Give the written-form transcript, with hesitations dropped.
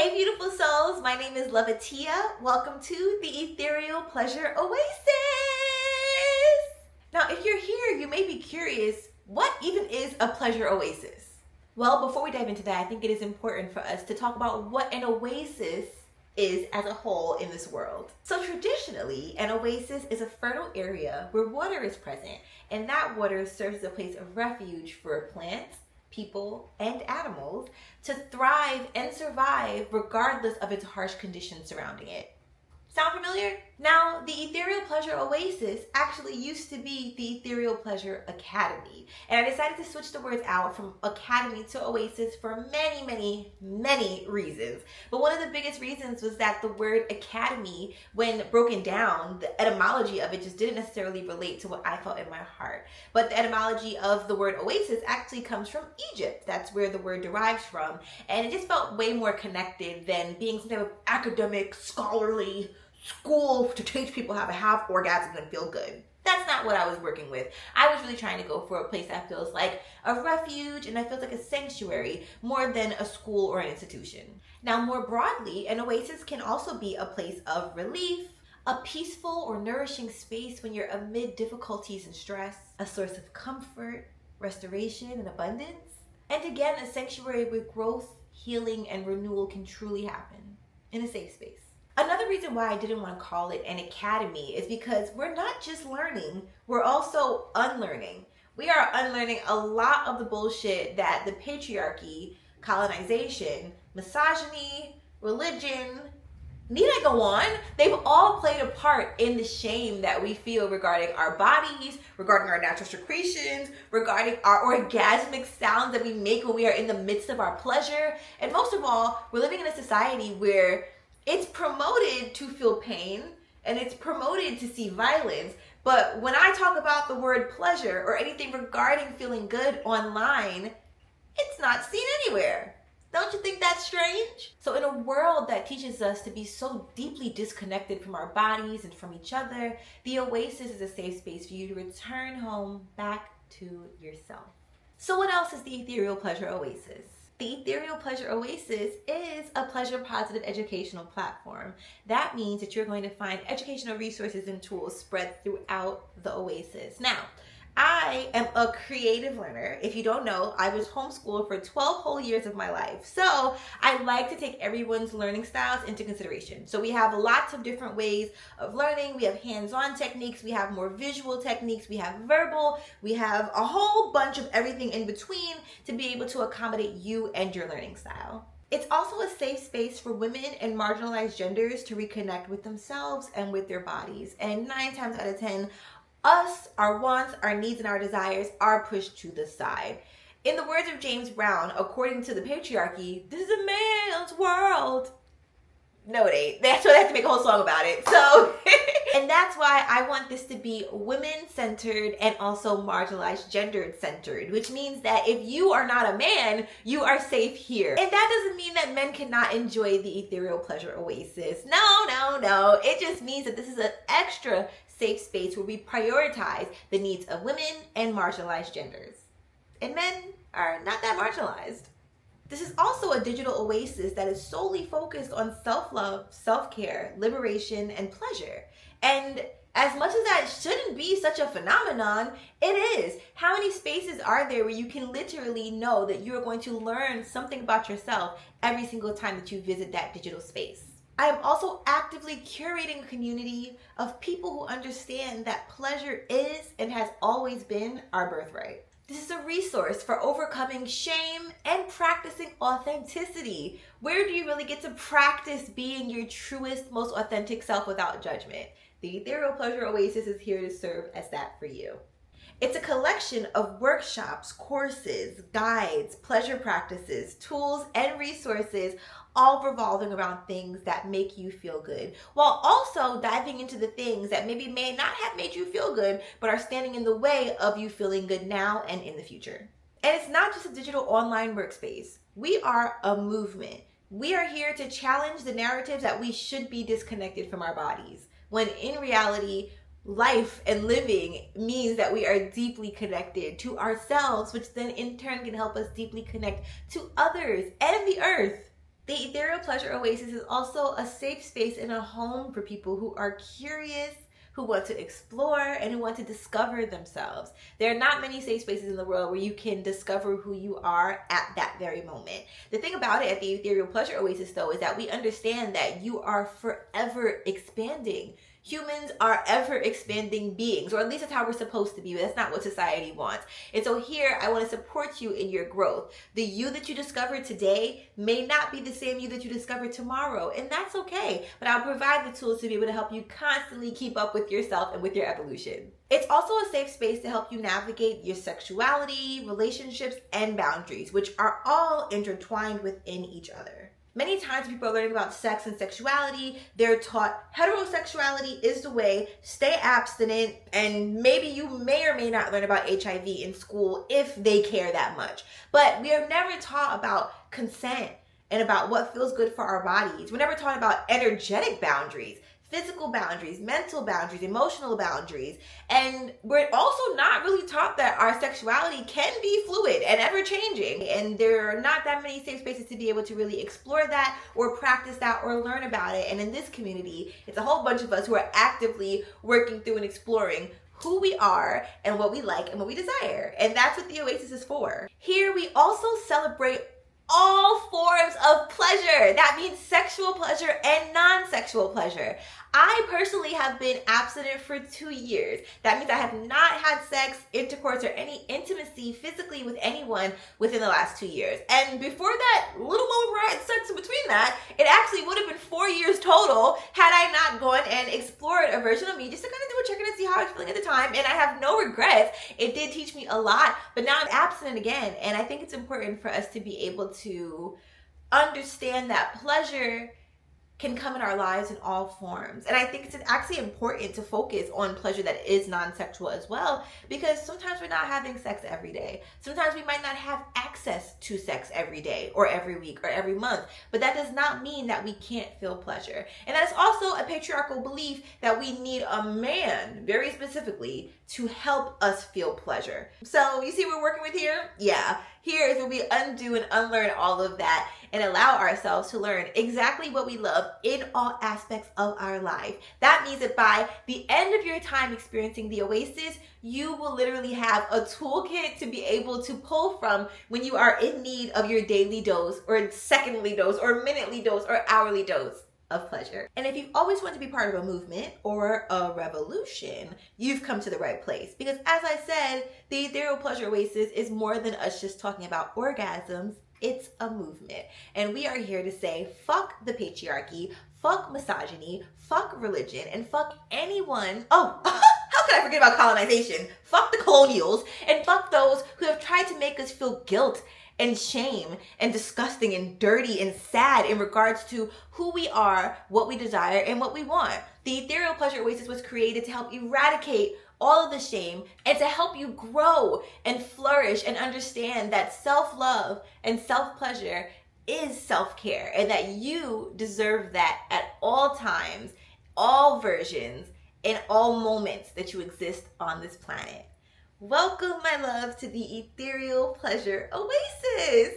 Hey beautiful souls, my name is Levatia. Welcome to the Ethereal Pleasure Oasis. Now if you're here, you may be curious, what even is a pleasure oasis? Well, before we dive into that, I think it is important for us to talk about what an oasis is as a whole in this world. So traditionally, an oasis is a fertile area where water is present, and that water serves as a place of refuge for plants, people, and animals to thrive and survive regardless of its harsh conditions surrounding it. Sound familiar? Now, the Ethereal Pleasure Oasis actually used to be the Ethereal Pleasure Academy. And I decided to switch the words out from Academy to Oasis for many reasons. But one of the biggest reasons was that the word Academy, when broken down, the etymology of it just didn't necessarily relate to what I felt in my heart. But the etymology of the word Oasis actually comes from Egypt. That's where the word derives from. And it just felt way more connected than being some type of academic, scholarly school to teach people how to have orgasms and feel good. That's not what I was working with. I was really trying to go for a place that feels like a refuge and that feels like a sanctuary more than a school or an institution. Now, more broadly, an oasis can also be a place of relief, a peaceful or nourishing space when you're amid difficulties and stress, a source of comfort, restoration, and abundance. And again, a sanctuary where growth, healing, and renewal can truly happen in a safe space. Another reason why I didn't want to call it an academy is because we're not just learning, we're also unlearning. We are unlearning a lot of the bullshit that the patriarchy, colonization, misogyny, religion, need I go on? They've all played a part in the shame that we feel regarding our bodies, regarding our natural secretions, regarding our orgasmic sounds that we make when we are in the midst of our pleasure. And most of all, we're living in a society where it's promoted to feel pain and it's promoted to see violence. But when I talk about the word pleasure or anything regarding feeling good online, it's not seen anywhere. Don't you think that's strange? So in a world that teaches us to be so deeply disconnected from our bodies and from each other, the oasis is a safe space for you to return home back to yourself. So what else is the Ethereal Pleasure Oasis? The Ethereal Pleasure Oasis is a pleasure positive educational platform. That means that you're going to find educational resources and tools spread throughout the oasis. Now, I am a creative learner. If you don't know, I was homeschooled for 12 whole years of my life. So I like to take everyone's learning styles into consideration. So we have lots of different ways of learning. We have hands-on techniques. We have more visual techniques. We have verbal. We have a whole bunch of everything in between to be able to accommodate you and your learning style. It's also a safe space for women and marginalized genders to reconnect with themselves and with their bodies. And 9 times out of 10, us, our wants, our needs, and our desires are pushed to the side. In the words of James Brown, according to the patriarchy, this is a man's world. No, it ain't. That's why they have to make a whole song about it. So, and that's why I want this to be women-centered and also marginalized gendered-centered, which means that if you are not a man, you are safe here. And that doesn't mean that men cannot enjoy the Ethereal Pleasure Oasis. No. It just means that this is an extra safe space where we prioritize the needs of women and marginalized genders. And men are not that marginalized. This is also a digital oasis that is solely focused on self-love, self-care, liberation, and pleasure. And as much as that shouldn't be such a phenomenon, it is. How many spaces are there where you can literally know that you are going to learn something about yourself every single time that you visit that digital space? I am also actively curating a community of people who understand that pleasure is and has always been our birthright. This is a resource for overcoming shame and practicing authenticity. Where do you really get to practice being your truest, most authentic self without judgment? The Ethereal Pleasure Oasis is here to serve as that for you. It's a collection of workshops, courses, guides, pleasure practices, tools, and resources, all revolving around things that make you feel good, while also diving into the things that maybe may not have made you feel good, but are standing in the way of you feeling good now and in the future. And it's not just a digital online workspace. We are a movement. We are here to challenge the narratives that we should be disconnected from our bodies, when in reality, life and living means that we are deeply connected to ourselves, which then in turn can help us deeply connect to others and the earth. The Ethereal Pleasure Oasis is also a safe space and a home for people who are curious, who want to explore, and who want to discover themselves. There are not many safe spaces in the world where you can discover who you are at that very moment. The thing about it at the Ethereal Pleasure Oasis, though, is that we understand that you are forever expanding. Humans are ever expanding beings, or at least that's how we're supposed to be. That's not what society wants. And so here, I want to support you in your growth. The you that you discover today may not be the same you that you discover tomorrow, and that's okay. But I'll provide the tools to be able to help you constantly keep up with yourself and with your evolution. It's also a safe space to help you navigate your sexuality, relationships, and boundaries, which are all intertwined within each other. Many times people are learning about sex and sexuality, they're taught heterosexuality is the way, stay abstinent, and maybe you may or may not learn about HIV in school if they care that much. But we are never taught about consent and about what feels good for our bodies. We're never taught about energetic boundaries, physical boundaries, mental boundaries, emotional boundaries. And we're also not really taught that our sexuality can be fluid and ever changing. And there are not that many safe spaces to be able to really explore that or practice that or learn about it. And in this community, it's a whole bunch of us who are actively working through and exploring who we are and what we like and what we desire. And that's what the Oasis is for. Here we also celebrate all forms of pleasure. That means sexual pleasure and non-sexual pleasure. I personally have been abstinent for 2 years. That means I have not had sex, intercourse, or any intimacy physically with anyone within the last 2 years. And before that little moment where I had sex in between that, it actually would have been 4 years total had I not gone and explored a version of me just to kind of do a check-in and see how I was feeling at the time. And I have no regrets. It did teach me a lot, but now I'm abstinent again. And I think it's important for us to be able to understand that pleasure can come in our lives in all forms. And I think it's actually important to focus on pleasure that is non-sexual as well, because sometimes we're not having sex every day. Sometimes we might not have access to sex every day or every week or every month, but that does not mean that we can't feel pleasure. And that's also a patriarchal belief that we need a man, very specifically, to help us feel pleasure. So you see what we're working with here? Yeah. Here is where we undo and unlearn all of that and allow ourselves to learn exactly what we love in all aspects of our life. That means that by the end of your time experiencing the Oasis, you will literally have a toolkit to be able to pull from when you are in need of your daily dose or secondly dose or minutely dose or hourly dose of pleasure. And if you've always wanted to be part of a movement or a revolution, you've come to the right place. Because as I said, the Ethereal Pleasure Oasis is more than us just talking about orgasms. It's a movement. And we are here to say, fuck the patriarchy, fuck misogyny, fuck religion, and fuck anyone. Oh, how could I forget about colonization? Fuck the colonials, and fuck those who have tried to make us feel guilt and shame and disgusting and dirty and sad in regards to who we are, what we desire, and what we want. The Ethereal Pleasure Oasis was created to help eradicate all of the shame and to help you grow and flourish and understand that self-love and self-pleasure is self-care and that you deserve that at all times, all versions, in all moments that you exist on this planet. Welcome, my love, to the Ethereal Pleasure Oasis.